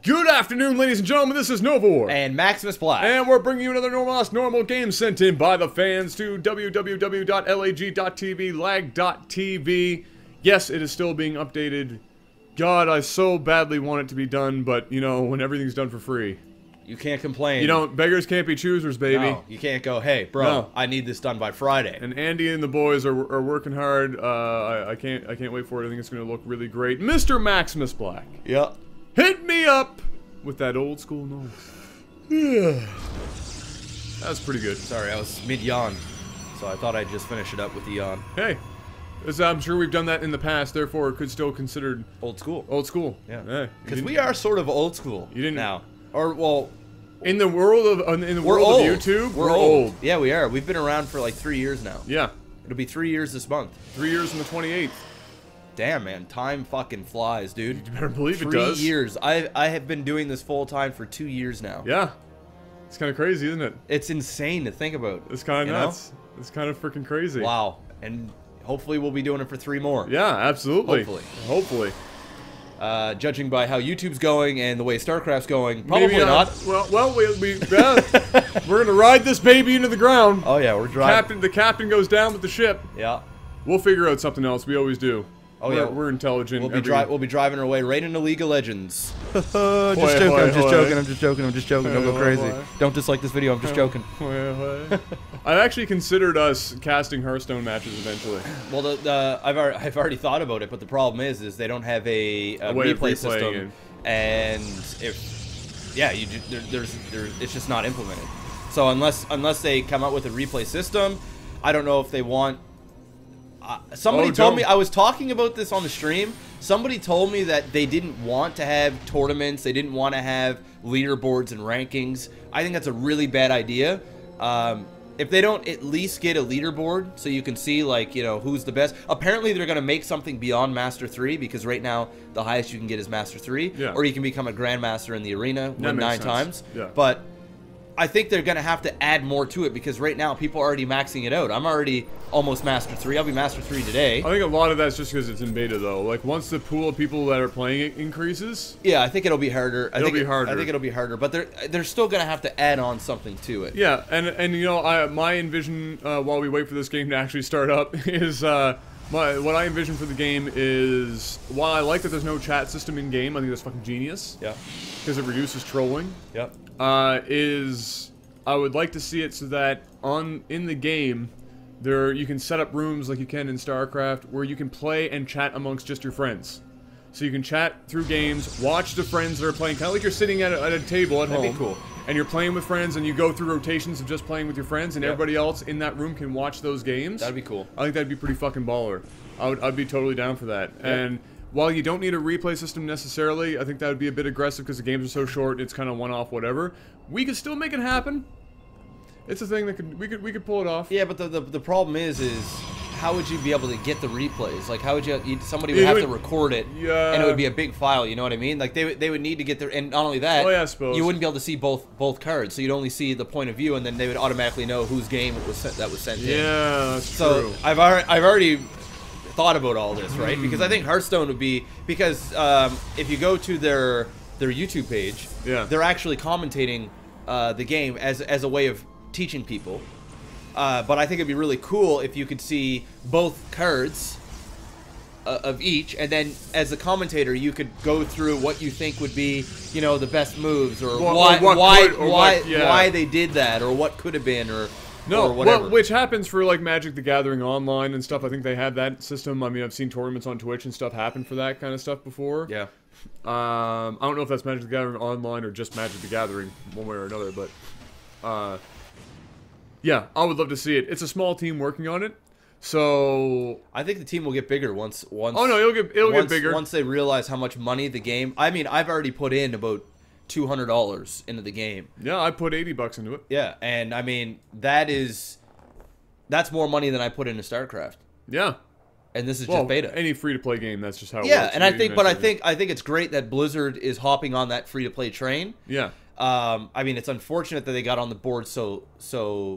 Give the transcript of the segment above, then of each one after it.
Good afternoon, ladies and gentlemen. This is Novawar. And MaximusBlack. And we're bringing you another normal game sent in by the fans to www.lag.tv, lag.tv. Yes, it is still being updated. God, I so badly want it to be done, but, you know, when everything's done for free. You can't complain. You don't, beggars can't be choosers, baby. No, you can't go, hey, bro, no. I need this done by Friday. And Andy and the boys are working hard. I can't wait for it. I think it's going to look really great. Mr. MaximusBlack. Yep. Hit me up with that old school noise. That's pretty good. Sorry, I was mid-yawn, so I thought I'd just finish it up with the yawn. Hey, I'm sure we've done that in the past, therefore it could still considered old school. Old school. Yeah. Because we are sort of old school. You didn't now, or well, in the world of YouTube, we're old. Yeah, we are. We've been around for like 3 years now. Yeah. It'll be 3 years this month. 3 years on the 28th. Damn, man, time fucking flies, dude. You better believe it 3 does. 3 years. I have been doing this full time for 2 years now. Yeah. It's kind of crazy, isn't it? It's insane to think about. It's kind of nuts. It's kind of freaking crazy. Well, and hopefully we'll be doing it for 3 more. Yeah, absolutely. Hopefully. Judging by how YouTube's going and the way Starcraft's going, probably maybe not. Well, we're gonna ride this baby into the ground. Oh yeah, we're driving. The captain goes down with the ship. Yeah. We'll figure out something else. We always do. Oh yeah, we're intelligent. We'll be driving our way right into League of Legends. I'm just joking. Don't go crazy. Don't dislike this video. I'm just joking. I've actually considered us casting Hearthstone matches eventually. Well, I've already thought about it, but the problem is they don't have a replay system, and it's just not implemented. So unless they come out with a replay system, I don't know if they want. Somebody told me, I was talking about this on the stream, somebody told me that they didn't want to have tournaments, they didn't want to have leaderboards and rankings. I think that's a really bad idea. If they don't at least get a leaderboard so you can see, like, you know, who's the best. Apparently they're going to make something beyond Master 3, because right now the highest you can get is Master 3. Yeah. Or you can become a Grandmaster in the arena, win 9 times. Yeah. But I think they're going to have to add more to it, because right now people are already maxing it out. I'm already almost Master 3. I'll be Master 3 today. I think a lot of that's just because it's in beta, though. Like, once the pool of people that are playing it increases... Yeah, I think it'll be harder. I think it'll be harder, but they're still going to have to add on something to it. Yeah, and you know, my envision, while we wait for this game to actually start up, is... what I envision for the game is, while I like that there's no chat system in game, I think that's fucking genius. Yeah. Because it reduces trolling. Yep. I would like to see it so that in the game, you can set up rooms like you can in Starcraft, where you can play and chat amongst just your friends. So you can chat through games, watch the friends that are playing, kind of like you're sitting at a table at home. That'd be cool. And you're playing with friends, and you go through rotations of just playing with your friends, and everybody else in that room can watch those games. That'd be cool. I think that'd be pretty fucking baller. I'd be totally down for that. Yeah. And while you don't need a replay system necessarily, I think that would be a bit aggressive because the games are so short. It's kind of one-off, whatever. We could still make it happen. It's a thing that we could pull it off. Yeah, but the problem is how would you be able to get the replays? Like, how would somebody would have to record it, and it would be a big file, you know what I mean? Like, they would need to get their, and not only that, I suppose. You wouldn't be able to see both cards, so you'd only see the point of view, and then they would automatically know whose game it was sent in. Yeah, that's true. So I've already thought about all this, right? Because I think Hearthstone would be, because if you go to their YouTube page, they're actually commentating the game as a way of teaching people. But I think it'd be really cool if you could see both cards of each, and then as a commentator, you could go through what you think would be, you know, the best moves, or why they did that, or what could have been, or whatever. Well, which happens for like Magic the Gathering Online and stuff. I think they have that system. I mean, I've seen tournaments on Twitch and stuff happen for that kind of stuff before. Yeah. I don't know if that's Magic the Gathering Online or just Magic the Gathering, one way or another, but yeah, I would love to see it. It's a small team working on it, so I think the team will get bigger once. Oh no, it'll get bigger once they realize how much money the game. I mean, I've already put in about $200 into the game. Yeah, I put $80 into it. Yeah, and I mean that's more money than I put into StarCraft. Yeah. And this is just beta. Any free-to-play game, that's just how it works. Yeah, and I think it's great that Blizzard is hopping on that free-to-play train. Yeah. I mean, it's unfortunate that they got on the board so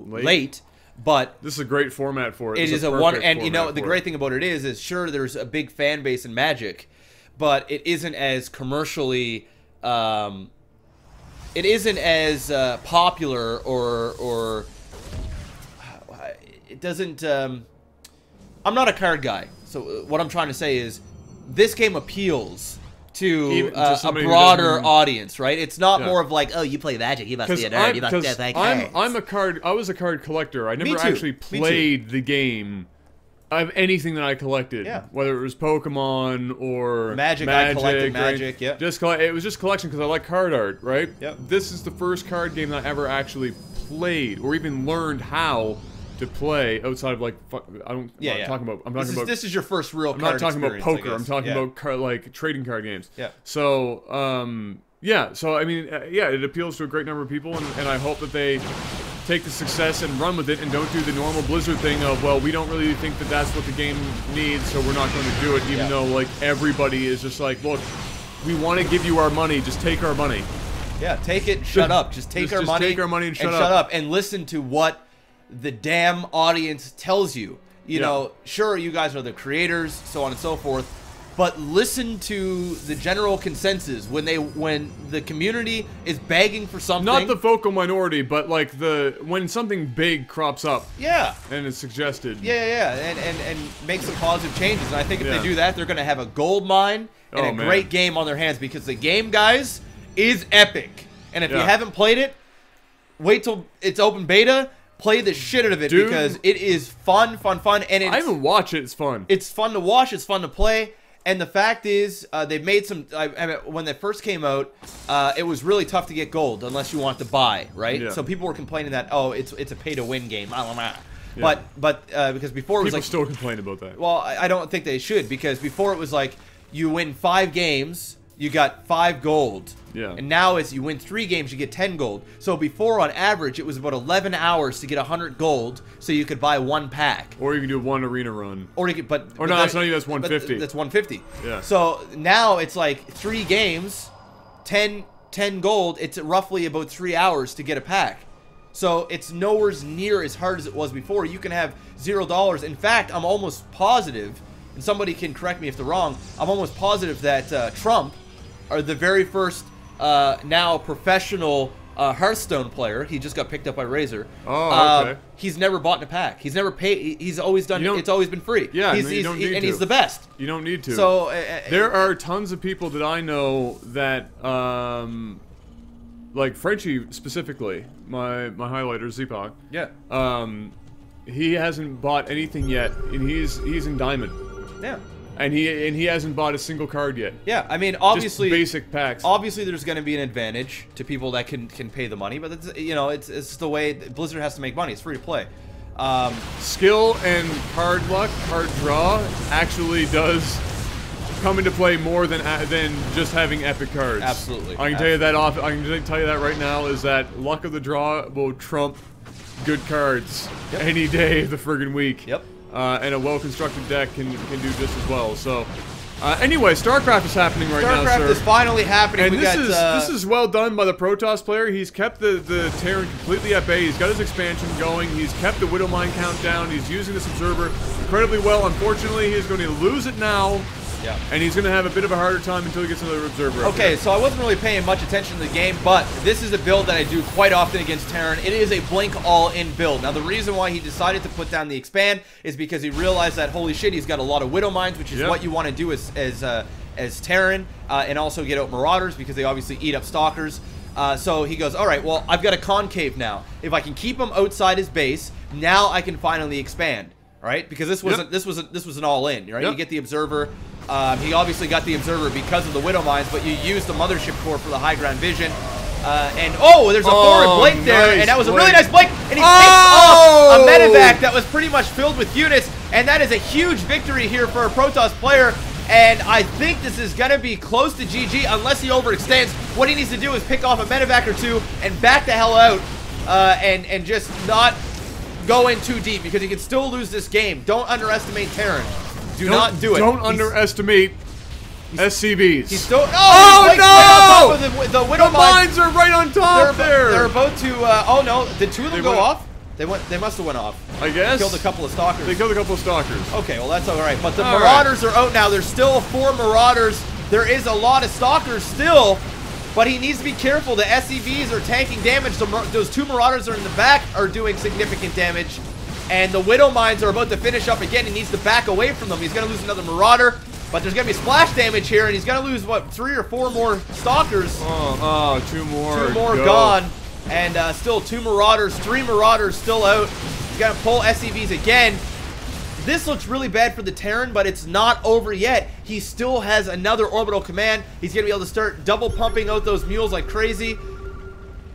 late, but this is a great format for it. It is a one, and you know the great thing about it is sure there's a big fan base in Magic, but it isn't as commercially it isn't as popular or it doesn't. I'm not a card guy, so what I'm trying to say is this game appeals to a broader audience, right? It's not more of like, oh, you play Magic, you must be a nerd, you must play cards. I was a card collector. I never actually played the game of anything that I collected. Yeah. Whether it was Pokemon or Magic, I collected Magic, yeah. It was just collection because I like card art, right? Yep. This is the first card game that I ever actually played or even learned how to play outside of like I'm talking about this is your first real card I'm not talking about poker. I'm talking about trading card games. Yeah. So so I mean it appeals to a great number of people, and I hope that they take the success and run with it and don't do the normal Blizzard thing of, well, we don't really think that that's what the game needs, so we're not going to do it, even though like everybody is just like, look, we want to give you our money, just take our money. Yeah, take it, shut up. Just take our money. Take our money and shut up. And listen to what the damn audience tells you. You know, sure, you guys are the creators, so on and so forth, but listen to the general consensus when the community is begging for something. Not the vocal minority, but like when something big crops up. Yeah. And it's suggested. Yeah, and make some positive changes. And I think if they do that, they're going to have a gold mine and a great game on their hands, because the game, guys, is epic. And if you haven't played it, wait till it's open beta. Play the shit out of it, because it is fun. And I even watch it. It's fun. It's fun to watch. It's fun to play. And the fact is, they've made some. I mean, when they first came out, it was really tough to get gold unless you want to buy, right? Yeah. So people were complaining that, oh, it's a pay-to-win game. Yeah. But because before it was people like, still complain about that. Well, I don't think they should, because before it was like you win 5 games, you got 5 gold. Yeah. And now it's you win 3 games, you get 10 gold. So before, on average, it was about 11 hours to get 100 gold, so you could buy 1 pack. Or you can do 1 arena run. Or you could, no, that's not even, that's 150. That's 150. Yeah. So now it's like 3 games, 10 gold. It's roughly about 3 hours to get a pack. So it's nowhere near as hard as it was before. You can have $0. In fact, I'm almost positive, and somebody can correct me if they're wrong, I'm almost positive that Trump are the very first now professional Hearthstone player. He just got picked up by Razer. Oh, okay. He's never bought in a pack. He's never paid. He's always done. It's always been free. Yeah, he's the best. You don't need to. So there are tons of people that I know that, like Frenchie specifically, my highlighter Zipak. Yeah. He hasn't bought anything yet, and he's in Diamond. Yeah. And he hasn't bought a single card yet. Yeah, I mean, obviously, just basic packs. Obviously, there's going to be an advantage to people that can pay the money, but it's, you know, it's the way Blizzard has to make money. It's free to play. Skill and card luck, card draw, actually does come into play more than just having epic cards. Absolutely. I can tell you that I can tell you that right now is that luck of the draw will trump good cards any day of the friggin' week. Yep. And a well-constructed deck can do just as well. So, anyway, Starcraft is happening right now, sir. Starcraft is finally happening. And this is well done by the Protoss player. He's kept the Terran completely at bay. He's got his expansion going. He's kept the Widowmine count down. He's using this Observer incredibly well. Unfortunately, he's going to lose it now. Yeah. And he's going to have a bit of a harder time until he gets another Observer. Okay, so I wasn't really paying much attention to the game, but this is a build that I do quite often against Terran. It is a blink all-in build. Now, the reason why he decided to put down the expand is because he realized that, holy shit, he's got a lot of Widow Mines, which is what you want to do as Terran, and also get out Marauders, because they obviously eat up Stalkers. So he goes, all right, well, I've got a Concave now. If I can keep him outside his base, now I can finally expand. All right, because this was an all-in, right? You get the Observer. He obviously got the Observer because of the Widow Mines, but you use the Mothership Core for the high ground vision. And there's a forward blink there, and that was a really nice blink. And he takes off a medevac that was pretty much filled with units, and that is a huge victory here for a Protoss player. And I think this is going to be close to GG unless he overextends. What he needs to do is pick off a medevac or 2 and back the hell out, and just not go in too deep, because he can still lose this game. Don't underestimate Terran. Do not do it. Don't underestimate SCVs. He's still. Oh no! Right on top of the Widow mines are right on top there. They're about to. Oh no! Did 2 of them go off? They must have went off. I guess. Killed a couple of Stalkers. They killed a couple of Stalkers. Okay, well that's all right. But the Marauders are out now. There's still 4 Marauders. There is a lot of Stalkers still. but he needs to be careful. The SCVs are tanking damage. Those 2 Marauders are in the back are doing significant damage. And the Widow Mines are about to finish up again. He needs to back away from them. He's going to lose another Marauder. But there's going to be splash damage here, and he's going to lose, what, 3 or 4 more Stalkers. Oh, 2 more. 2 more gone. And still 2 Marauders, 3 Marauders still out. He's going to pull SCVs again. This looks really bad for the Terran, but it's not over yet. He still has another Orbital Command. He's going to be able to start double pumping out those mules like crazy.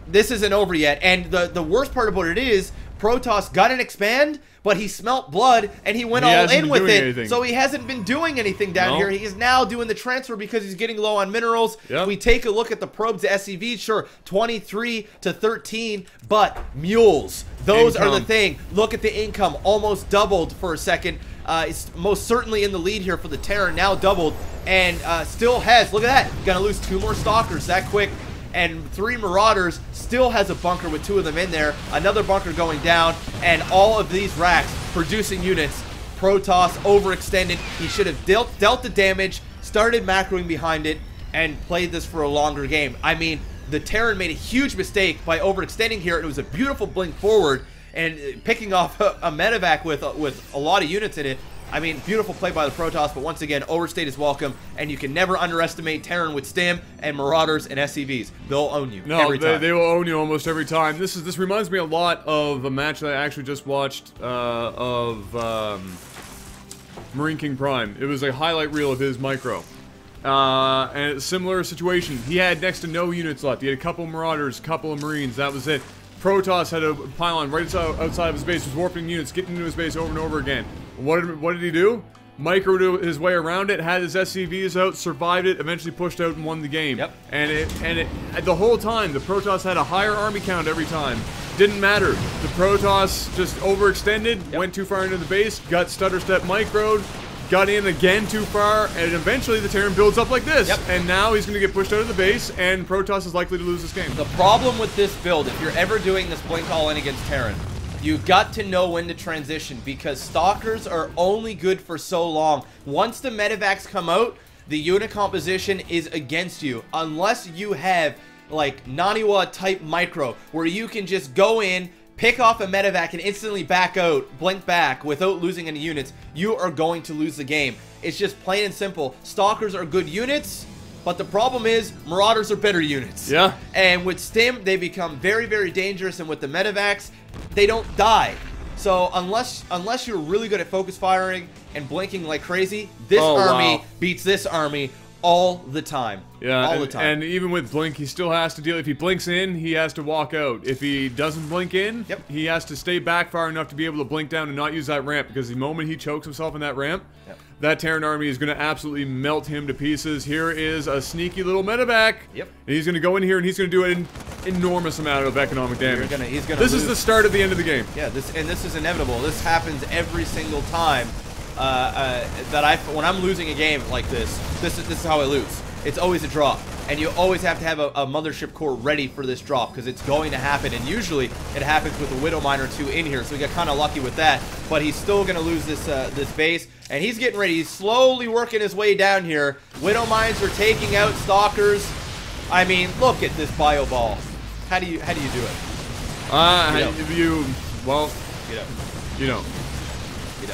This isn't over yet. And the worst part about it is, Protoss got an expand, but he smelt blood, and he went all in with it. Anything. So he hasn't been doing anything down here. He is now doing the transfer because he's getting low on minerals. Yep. We take a look at the probes, the SCVs, sure, 23 to 13, but mules, those are the thing. Look at the income, almost doubled for a second. It's most certainly in the lead here for the Terran, now doubled, and still has, look at that, gonna lose 2 more Stalkers that quick. And 3 Marauders, still has a bunker with 2 of them in there. Another bunker going down, and all of these racks producing units. Protoss overextended. He should have dealt the damage, started macroing behind it, and played this for a longer game. I mean, the Terran made a huge mistake by overextending here. It was a beautiful blink forward, and picking off a medevac with a lot of units in it. I mean, beautiful play by the Protoss, but once again, overstayed is welcome, and you can never underestimate Terran with Stim and Marauders and SCVs. They'll own you every time. They will own you almost every time. This reminds me a lot of a match that I actually just watched of Marine King Prime. It was a highlight reel of his micro. And a similar situation. He had next to no units left. He had a couple Marauders, a couple of Marines. That was it. Protoss had a pylon right outside of his base, was warping units, getting into his base over and over again. What did he do? Microed his way around it, had his SCVs out, survived it, eventually pushed out and won the game. Yep. And the whole time, the Protoss had a higher army count every time. Didn't matter. The Protoss just overextended, went too far into the base, got stutter step microed, got in again too far, and eventually the Terran builds up like this. Yep. And now he's going to get pushed out of the base, and Protoss is likely to lose this game. The problem with this build, if you're ever doing this blink all in against Terran, you got to know when to transition, because Stalkers are only good for so long. Once the medevacs come out, the unit composition is against you. Unless you have, like, Naniwa type micro, where you can just go in, pick off a medevac and instantly back out, blink back, without losing any units, you are going to lose the game. It's just plain and simple. Stalkers are good units, but the problem is, Marauders are better units. Yeah. And with Stim, they become very, very dangerous, and with the medevacs, they don't die. So unless you're really good at focus firing and blinking like crazy, this army beats this army all the time. Yeah, all the time. And even with blink, he still has to deal. If he blinks in, he has to walk out. If he doesn't blink in, he has to stay back far enough to be able to blink down and not use that ramp, because the moment he chokes himself in that ramp, that Terran army is going to absolutely melt him to pieces. Here is a sneaky little medevac. Yep. And he's going to go in here and he's going to do an enormous amount of economic damage. He's gonna this is the start of the end of the game. Yeah, this is inevitable. This happens every single time. When I'm losing a game like this is how I lose. It's always a drop, and you always have to have a mothership core ready for this drop, because it's going to happen, and usually it happens with a Widow Mine or 2 in here, so we got kind of lucky with that. But he's still going to lose this base, and he's getting ready. He's slowly working his way down here. Widow Mines are taking out Stalkers. I mean, look at this bio ball. How do you do it? You know.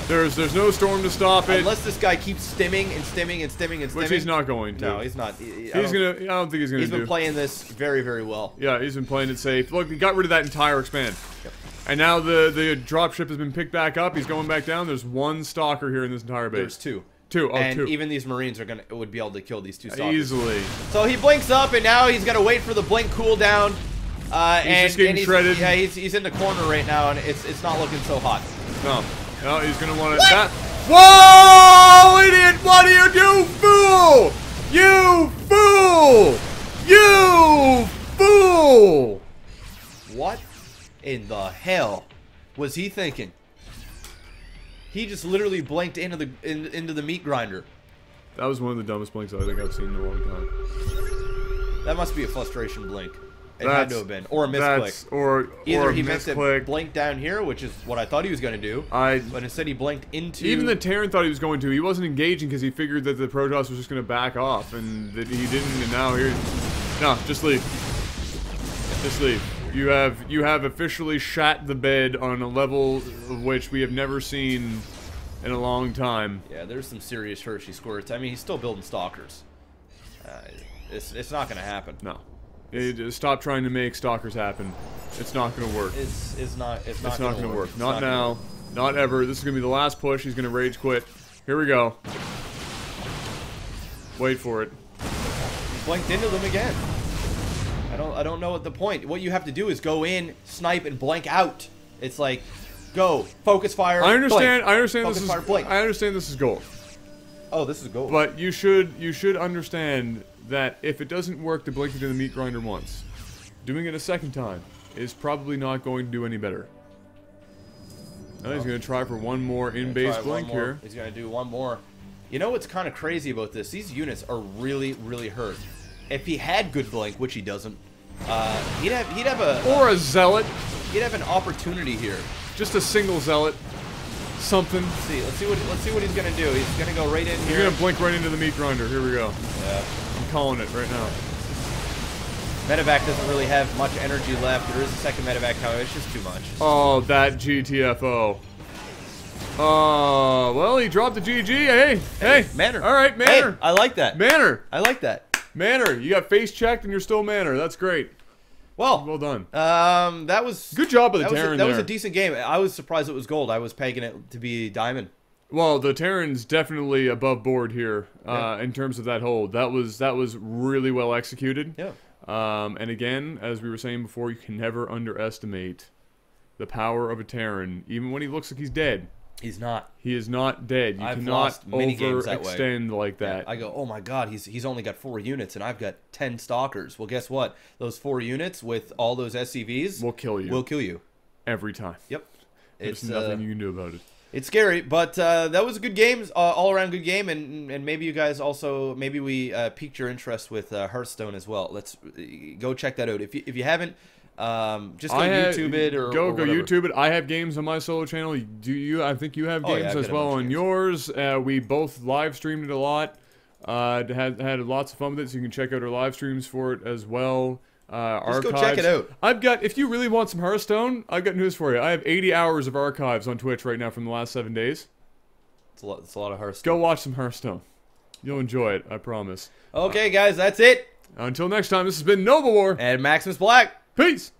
There's no storm to stop it. Unless this guy keeps stimming and stimming and stimming and stimming. Which he's not going to. No, he's not. I don't think he's gonna. He's been playing this very, very well. Yeah, he's been playing it safe. Look, he got rid of that entire expand. Yep. And now the dropship has been picked back up. He's going back down. There's 1 Stalker here in this entire base. There's 2. 2. Oh, and 2. Even these Marines would be able to kill these 2 Stalkers. Easily. So he blinks up, and now he's got to wait for the blink cooldown. He's just getting shredded. Yeah, he's in the corner right now, and it's not looking so hot. No, he's gonna want to. Whoa, idiot! What do you do, fool? You fool! You fool! What in the hell was he thinking? He just literally blinked into the meat grinder. That was one of the dumbest blinks I think I've seen in a long time. That must be a frustration blink. It had to have been. Or a misclick. Either he meant to blink down here, which is what I thought he was going to do, but instead he blinked into... Even the Terran thought he was going to. He wasn't engaging because he figured that the Protoss was just going to back off, and that he didn't, and now here... No, just leave. Just leave. You have officially shat the bed on a level of which we have never seen in a long time. Yeah, there's some serious Hershey squirts. I mean, he's still building stalkers. It's not gonna happen. No. Stop trying to make stalkers happen. It's not gonna work. It's not gonna work. Not now. Not ever. This is gonna be the last push. He's gonna rage quit. Here we go. Wait for it. Blanked into them again. I don't know what the point. What you have to do is go in, snipe, and blank out. It's like, go, focus fire. I understand. Blank. I understand Focus this is. fire, blank. I understand this is gold. Oh, this is gold. But you should understand that if it doesn't work to blink into the meat grinder once, doing it a second time is probably not going to do any better. Now he's going to try for one more in-base blink here. He's going to do one more. You know what's kind of crazy about this? These units are really, really hurt. If he had good blink, which he doesn't, he'd have a zealot. He'd have an opportunity here. Just a single zealot. Something. Let's see what he's gonna do. He's gonna go right in here. He's gonna blink right into the meat grinder. Here we go. Yeah. I'm calling it right now. Medevac doesn't really have much energy left. There is a second medevac coming. It's just too much. Oh, that GTFO. Oh, well, he dropped the GG. Hey, Manor. All right, Manor. Hey, I like that. Manor. I like that. Manor. You got face checked and you're still Manor. That's great. Well done. That was good job of the Terran. That was a decent game. I was surprised it was gold. I was pegging it to be diamond. Well, the Terran's definitely above board here in terms of that hold. That was really well executed. Yeah. And again, as we were saying before, you can never underestimate the power of a Terran, even when he looks like he's dead. He's not. He is not dead. You cannot overextend like that. Yeah, I go, oh my god, he's only got 4 units and I've got 10 stalkers. Well, guess what? Those 4 units with all those SCVs will kill you. Will kill you every time. Yep. There's nothing you can do about it. It's scary, but that was a good game, all around good game, and maybe you guys also we piqued your interest with Hearthstone as well. Let's go check that out if you haven't. Just go YouTube it or go whatever. YouTube it. I have games on my solo channel. Do you? I think you have games as well on yours. We both live streamed it a lot. Had lots of fun with it, so you can check out our live streams for it as well. Just go check it out. If you really want some Hearthstone, I've got news for you. I have 80 hours of archives on Twitch right now from the last 7 days. It's a lot of Hearthstone. Go watch some Hearthstone. You'll enjoy it, I promise. Okay, guys, that's it. Until next time, this has been Novawar and MaximusBlack. Peace.